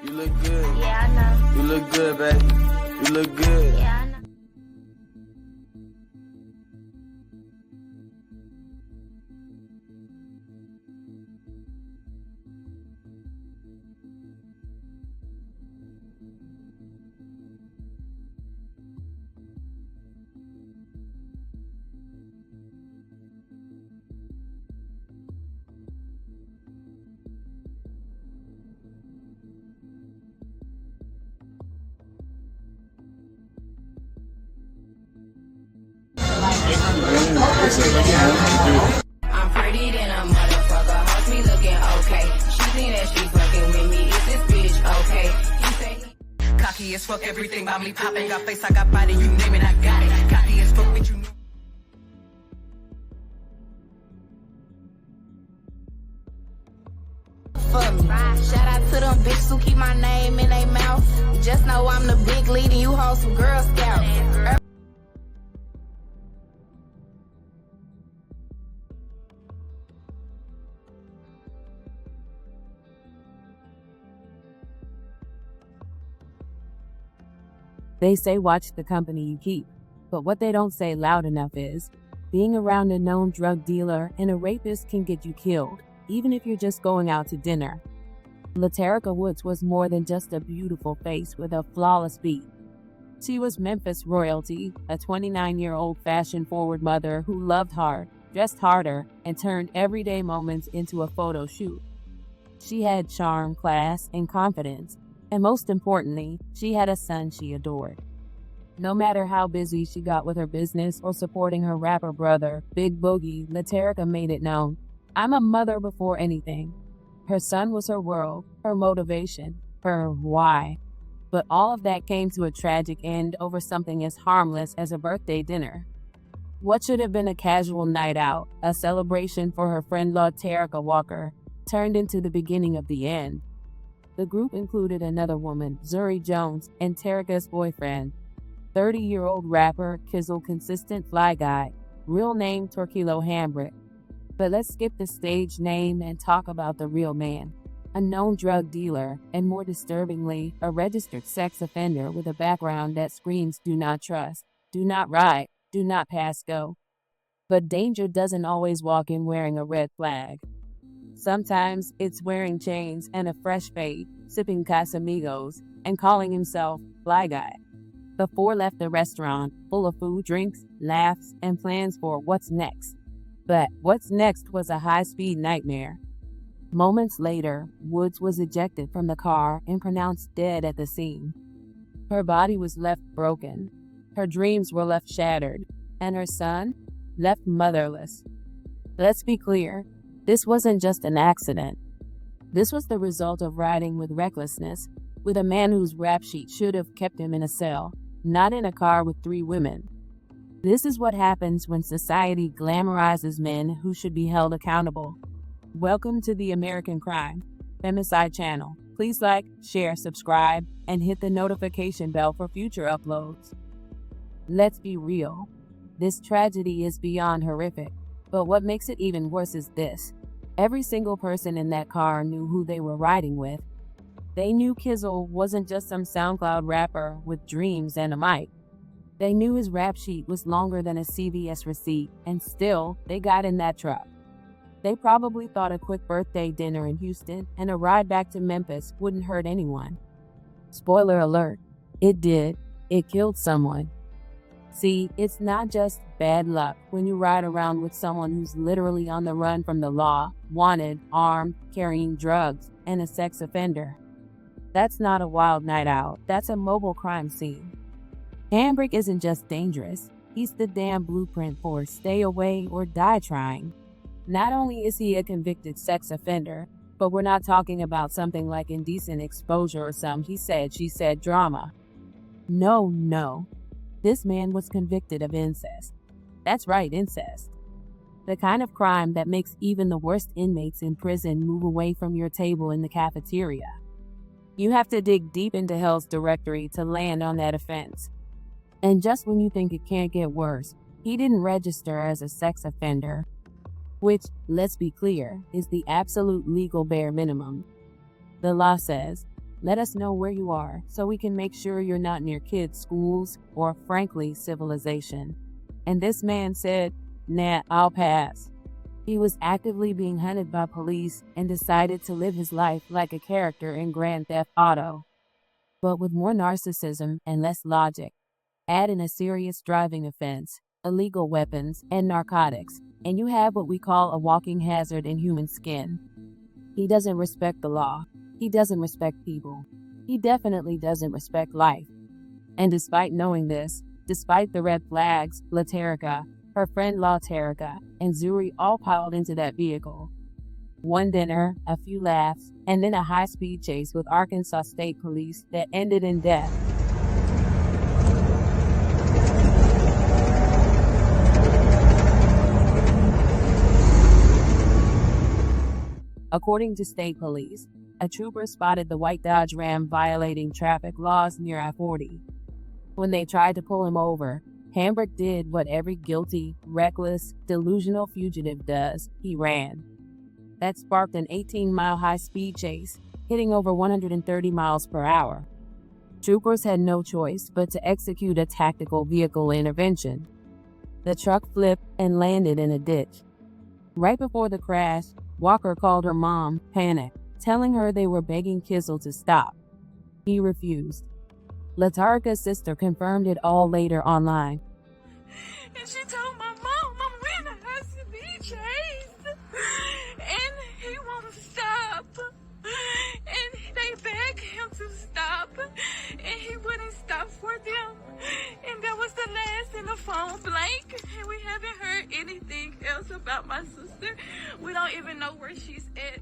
You look good. Yeah, I know. You look good, baby. You look good. Yeah, I know. I'm pretty than a motherfucker. Hoes me looking okay. She think that she fucking with me. Is this bitch okay? He say he cocky as fuck. Everything about me popping. Got face, I got body. You name it, I got it. Cocky as fuck, bitch. You know. For me. Shout out to them bitches who keep my name in their mouth. Just know I'm the big lead and you hold some Girl Scouts. They say watch the company you keep, but what they don't say loud enough is, being around a known drug dealer and a rapist can get you killed, even if you're just going out to dinner. Laterrika Woods was more than just a beautiful face with a flawless beat. She was Memphis royalty, a 29-year-old fashion-forward mother who loved hard, dressed harder, and turned everyday moments into a photo shoot. She had charm, class, and confidence. And most importantly, she had a son she adored. No matter how busy she got with her business or supporting her rapper brother, Big Boogie, Laterrika made it known, I'm a mother before anything. Her son was her world, her motivation, her why. But all of that came to a tragic end over something as harmless as a birthday dinner. What should have been a casual night out, a celebration for her friend Latarica Walker, turned into the beginning of the end. The group included another woman, Zuri Jones, and Tarika's boyfriend, 30-year-old rapper Kizzle consistent FlyGuy, real name Torkilo Hambrick. But let's skip the stage name and talk about the real man, a known drug dealer, and more disturbingly, a registered sex offender with a background that screams do not trust, do not ride, do not pass go. But danger doesn't always walk in wearing a red flag. Sometimes it's wearing chains and a fresh fade, sipping Casamigos, and calling himself FlyGuy. The four left the restaurant, full of food, drinks, laughs, and plans for what's next. But what's next was a high-speed nightmare. Moments later, Woods was ejected from the car and pronounced dead at the scene. Her body was left broken. Her dreams were left shattered, and her son left motherless. Let's be clear. This wasn't just an accident. This was the result of riding with recklessness, with a man whose rap sheet should have kept him in a cell, not in a car with 3 women. This is what happens when society glamorizes men who should be held accountable. Welcome to the American Crime Femicide channel. Please like, share, subscribe, and hit the notification bell for future uploads. Let's be real. This tragedy is beyond horrific. But what makes it even worse is this. Every single person in that car knew who they were riding with. They knew Kizzle wasn't just some SoundCloud rapper with dreams and a mic. They knew his rap sheet was longer than a CVS receipt, and still, they got in that truck. They probably thought a quick birthday dinner in Houston and a ride back to Memphis wouldn't hurt anyone. Spoiler alert, it did. It killed someone. See, it's not just bad luck when you ride around with someone who's literally on the run from the law, wanted, armed, carrying drugs, and a sex offender. That's not a wild night out. That's a mobile crime scene. Hambrick isn't just dangerous. He's the damn blueprint for stay away or die trying. Not only is he a convicted sex offender, but we're not talking about something like indecent exposure or some he said, she said drama. No. This man was convicted of incest. That's right, incest. The kind of crime that makes even the worst inmates in prison move away from your table in the cafeteria. You have to dig deep into hell's directory to land on that offense. And just when you think it can't get worse, he didn't register as a sex offender, which, let's be clear, is the absolute legal bare minimum. The law says, Let us know where you are so we can make sure you're not near kids' schools or, frankly, civilization." And this man said, "Nah, I'll pass." He was actively being hunted by police and decided to live his life like a character in Grand Theft Auto, but with more narcissism and less logic. Add in a serious driving offense, illegal weapons, and narcotics, and you have what we call a walking hazard in human skin. He doesn't respect the law. He doesn't respect people. He definitely doesn't respect life. And despite knowing this, despite the red flags, Laterrika, her friend Laterrika, and Zuri all piled into that vehicle. One dinner, a few laughs, and then a high-speed chase with Arkansas State Police that ended in death. According to state police, a trooper spotted the white Dodge Ram violating traffic laws near I-40. When they tried to pull him over, Hambrick did what every guilty, reckless, delusional fugitive does. He ran. That sparked an 18-mile high-speed chase, hitting over 130 miles per hour. Troopers had no choice but to execute a tactical vehicle intervention. The truck flipped and landed in a ditch. Right before the crash, Walker called her mom, panicked, telling her they were begging Kizzle to stop. He refused. Latarica's sister confirmed it all later online. And she told my mom, "Mama, Rena has to be chased, and he won't stop." And they begged him to stop, and he wouldn't stop for them. And that was the last, and the phone blank. And we haven't heard anything else about my sister. We don't even know where she's at.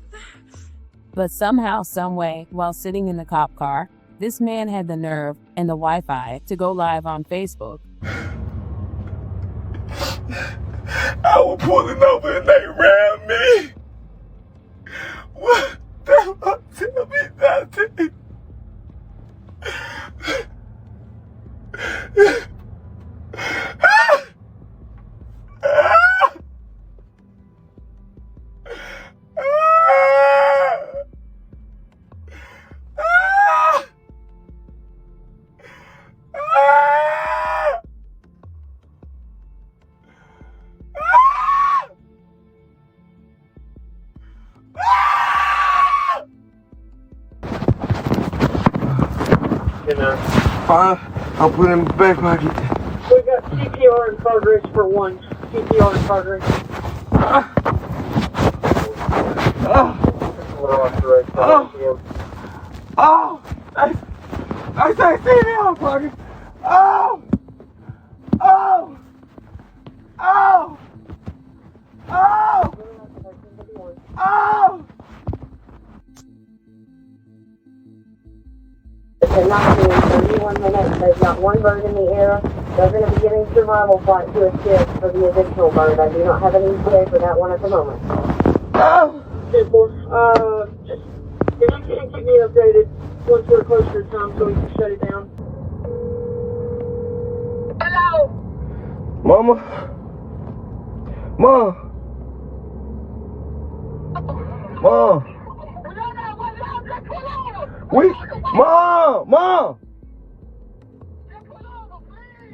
But somehow, someway, while sitting in the cop car, this man had the nerve and the Wi-Fi to go live on Facebook. I was pulling over and they ran me. What the fuck? Tell me nothing. Fine, I'll put it in my back pocket. We got CPR in progress for one. CPR in progress. I say CPR in progress. They're not doing 31 minutes. They've got one bird in the air. They're going to be getting survival flight to assist for the additional bird. I do not have an ETA for that one at the moment. Simple. Just if you can keep me updated once we're closer to time so we can shut it down. Hello. Mama. Mom. Mom.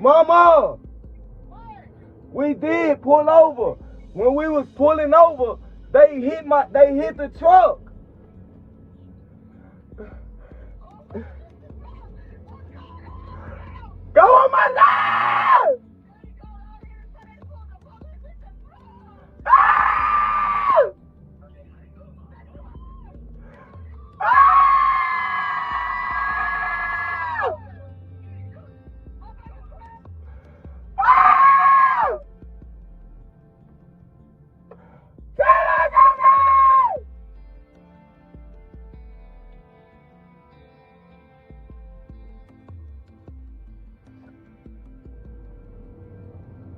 Mama, we did pull over. When we was pulling over, they hit the truck. Go on my life!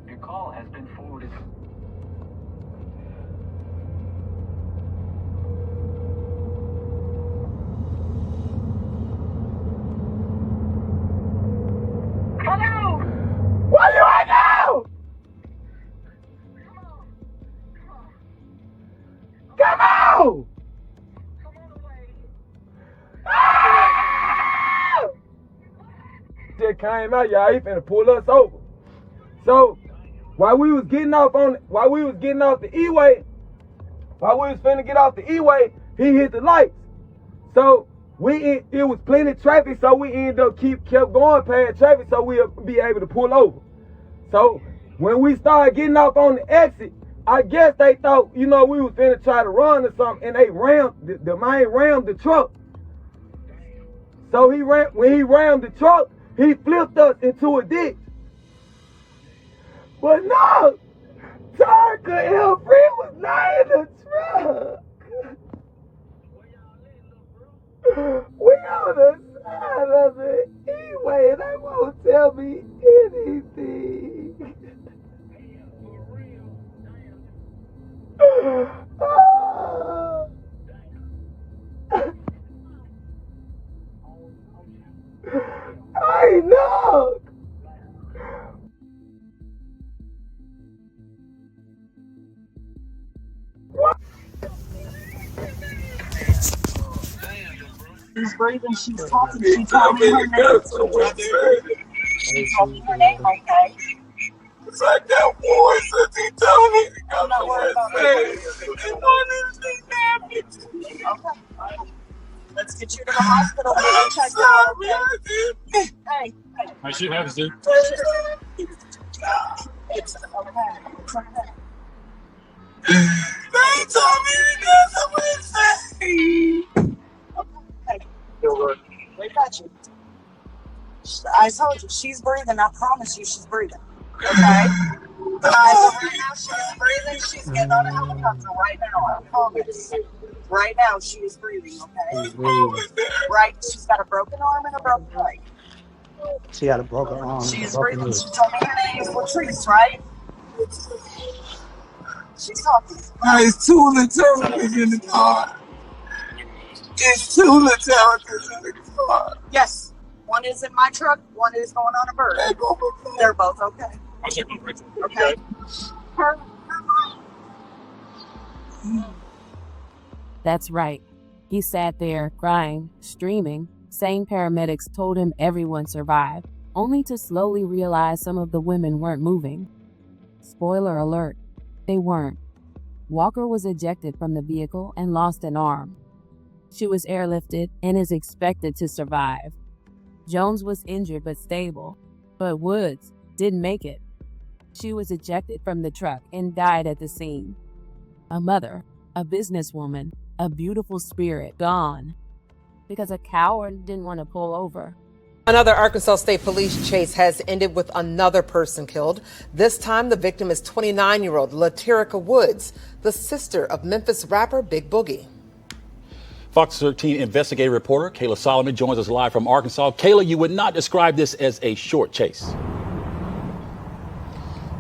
Your call has been forwarded. Hello! What do I do? Come on! came out, y'all. He finna pull us over. So while we was getting off the E-way, while we was finna get off the E-way, he hit the lights. So it was plenty of traffic, so we ended up kept going past traffic so we'll be able to pull over. So when we started getting off on the exit, I guess they thought, we was finna try to run or something, and they rammed the man rammed the truck. So when he rammed the truck, he flipped us into a ditch. But no, Latarica and her friend was not in the truck. We on the side of the E-way and they won't tell me anything. I know. She's breathing, she's talking, she told me her name. She told me her name, okay? It's like that voice that he told me to I'm not worried about Okay. Let's get you to the hospital and get checked out, okay? Hey. I should have Zoo. It's okay. They told me to do something. We got you. I told you, she's breathing. I promise you she's breathing. Okay? Right now she's breathing. She's getting on a helicopter right now. I promise. Right now she is breathing, okay? Right, she's got a broken arm and a broken leg. She had a broken arm. She's breathing. She told me her name is Latrice, right? She's talking. It's two Laterricas in the car. It's two Laterricas in the car. Yes. One is in my truck, one is going on a bird. They're both okay. Okay. That's right. He sat there, crying, streaming, saying paramedics told him everyone survived, only to slowly realize some of the women weren't moving. Spoiler alert, they weren't. Walker was ejected from the vehicle and lost an arm. She was airlifted and is expected to survive. Jones was injured but stable, but Woods didn't make it. She was ejected from the truck and died at the scene. A mother, a businesswoman, a beautiful spirit gone because a coward didn't want to pull over. Another Arkansas State Police chase has ended with another person killed. This time, the victim is 29-year-old Laterrika Woods, the sister of Memphis rapper Big Boogie. Fox 13 investigative reporter Kayla Solomon joins us live from Arkansas. Kayla, you would not describe this as a short chase.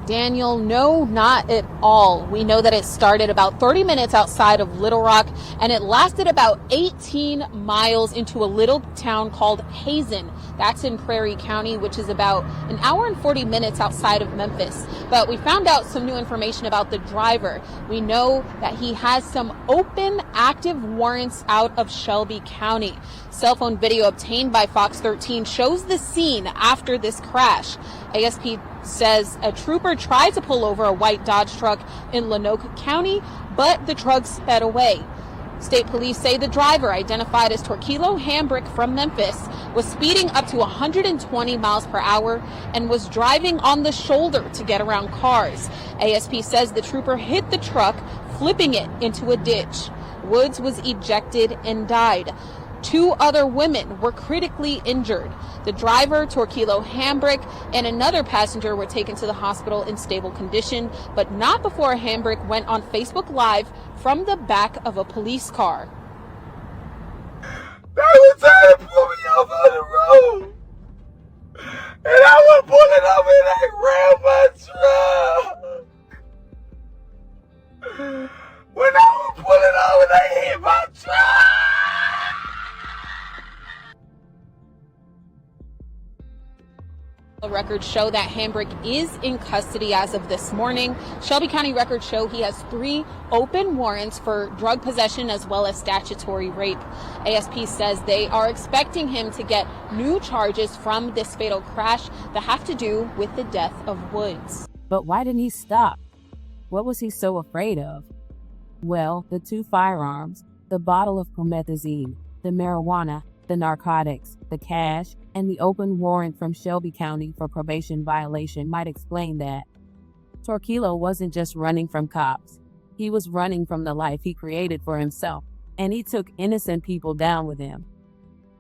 Daniel, no, not at all. We know that it started about 30 minutes outside of Little Rock, and it lasted about 18 miles into a little town called Hazen. That's in Prairie County, which is about an hour and 40 minutes outside of Memphis. But we found out some new information about the driver. We know that he has some open, active warrants out of Shelby County. Cell phone video obtained by Fox 13 shows the scene after this crash. ASP says a trooper tried to pull over a white Dodge truck in Lonoke County, but the truck sped away. State police say the driver, identified as Torkilo Hambrick from Memphis, was speeding up to 120 miles per hour and was driving on the shoulder to get around cars. ASP says the trooper hit the truck, flipping it into a ditch. Woods was ejected and died. 2 other women were critically injured. The driver, Torkilo Hambrick, and another passenger were taken to the hospital in stable condition, but not before Hambrick went on Facebook Live from the back of a police car. They were trying to pull me off on the road, and I was pulling up and they rammed my truck. When I was pulling over, they hit my truck. Records show that Hambrick is in custody as of this morning. Shelby County records show he has 3 open warrants for drug possession as well as statutory rape. ASP says they are expecting him to get new charges from this fatal crash that have to do with the death of Woods. But why didn't he stop? What was he so afraid of? Well, the 2 firearms, the bottle of promethazine, the marijuana, the narcotics, the cash, and the open warrant from Shelby County for probation violation might explain that. Torkilo wasn't just running from cops. He was running from the life he created for himself, and he took innocent people down with him.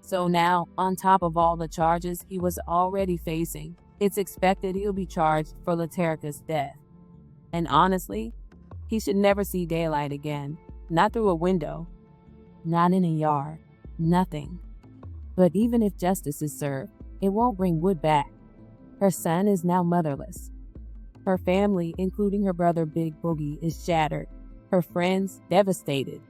So now, on top of all the charges he was already facing, it's expected he'll be charged for Laterica's death. And honestly, he should never see daylight again. Not through a window. Not in a yard. Nothing. But even if justice is served, it won't bring Wood back. Her son is now motherless. Her family, including her brother Big Boogie, is shattered. Her friends, devastated.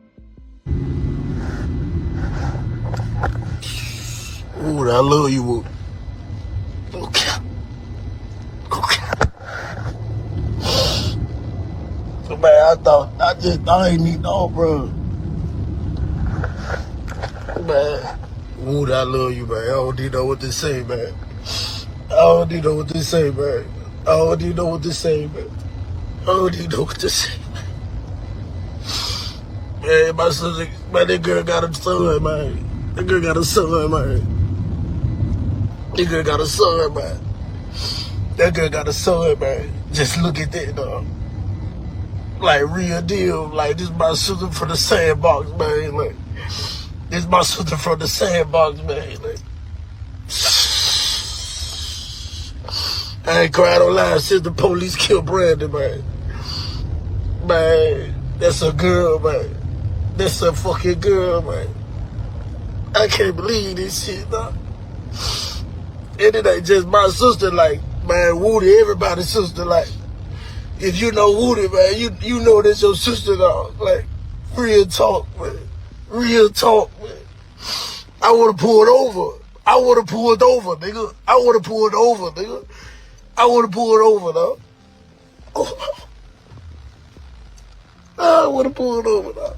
Ooh, I love you, Wood. Okay. So, man, I ain't need no, bro. Man. Wood, I love you, man. I don't need know what to say, man. I don't need know what to say, man. I don't need know what to say, man. I don't need know what to say, man. Man, my sister, man, that girl got a son, man. That girl got a son, man. That girl got a son, man. That girl got a son, man. Just look at that, dog. Like, real deal. Like, this is my sister from the sandbox, man. Like, this is my sister from the sandbox, man. Like, I ain't crying on line since the police killed Brandon, man. Man, that's a girl, man. That's a fucking girl, man. I can't believe this shit, dog. And it ain't just my sister, like, man, Woody, everybody's sister, like, if you know Woody, man, you know that's your sister, dog. Like, real talk, man. Real talk, man. I would have pulled over. I would have pulled over, nigga. I would have pulled over, nigga. I would have pulled over, dog. Oh. I would have pulled over, dog.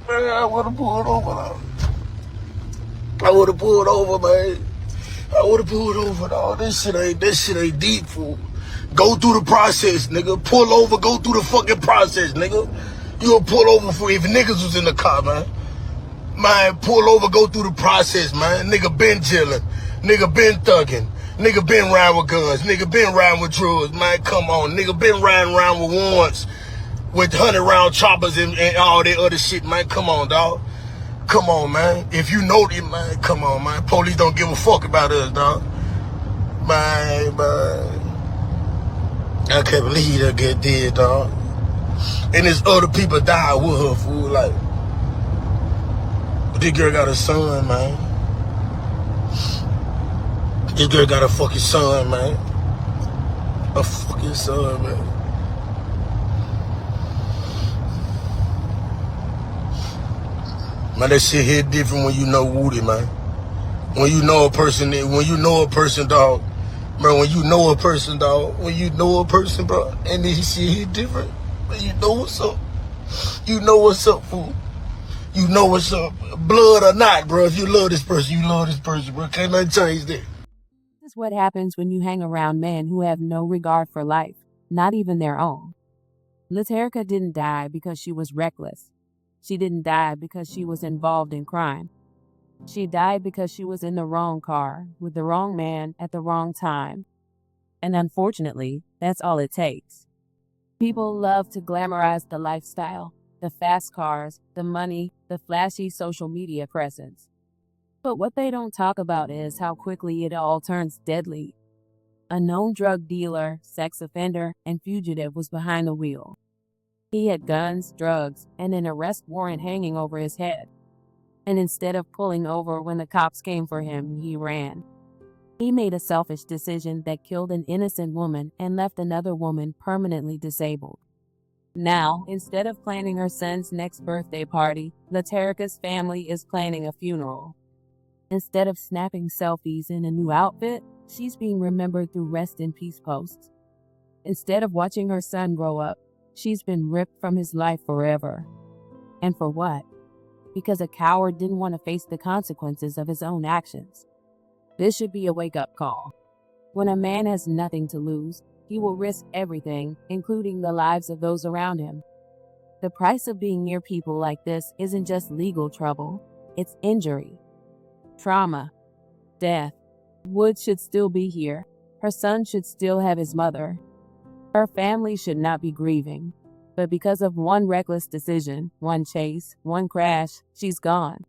Man, I would have pulled over, dog. I would have pulled over, man. I would have pulled over, dog. This shit ain't deep, fool. Go through the process, nigga. Pull over, go through the fucking process, nigga. You gonna pull over for if niggas was in the car, man. Man, pull over, go through the process, man. Nigga been chillin'. Nigga been thuggin'. Nigga been riding with guns. Nigga been riding with drugs, man. Come on. Nigga been riding around with warrants with 100-round choppers and all that other shit, man. Come on, dog. Come on, man. If you know it, man, come on, man. Police don't give a fuck about us, dog. Man. I can't believe that get dead, dog. And there's other people died with her, fool. Like, this girl got a son, man. This girl got a fucking son, man. A fucking son, man. Man, that shit hit different when you know Woody, man. When you know a person, dog. Bro, when you know a person, dog. When you know a person, bro. And this shit hit different. You know what's up. You know what's up, fool. You know what's up. Blood or not, bro. If you love this person, you love this person, bro. Can't nothing change that. This is what happens when you hang around men who have no regard for life, not even their own. Laterrika didn't die because she was reckless. She didn't die because she was involved in crime. She died because she was in the wrong car with the wrong man at the wrong time. And unfortunately, that's all it takes. People love to glamorize the lifestyle, the fast cars, the money, the flashy social media presence. But what they don't talk about is how quickly it all turns deadly. A known drug dealer, sex offender, and fugitive was behind the wheel. He had guns, drugs, and an arrest warrant hanging over his head. And instead of pulling over when the cops came for him, he ran. He made a selfish decision that killed an innocent woman and left another woman permanently disabled. Now, instead of planning her son's next birthday party, Laterica's family is planning a funeral. Instead of snapping selfies in a new outfit, she's being remembered through rest in peace posts. Instead of watching her son grow up, she's been ripped from his life forever. And for what? Because a coward didn't want to face the consequences of his own actions. This should be a wake-up call. When a man has nothing to lose, he will risk everything, including the lives of those around him. The price of being near people like this isn't just legal trouble, it's injury, trauma, death. Woods should still be here. Her son should still have his mother. Her family should not be grieving. But because of one reckless decision, one chase, one crash, she's gone.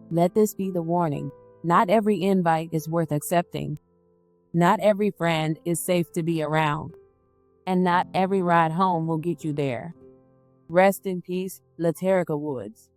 Let this be the warning. Not every invite is worth accepting. Not every friend is safe to be around. And not every ride home will get you there. Rest in peace, Laterrika Woods.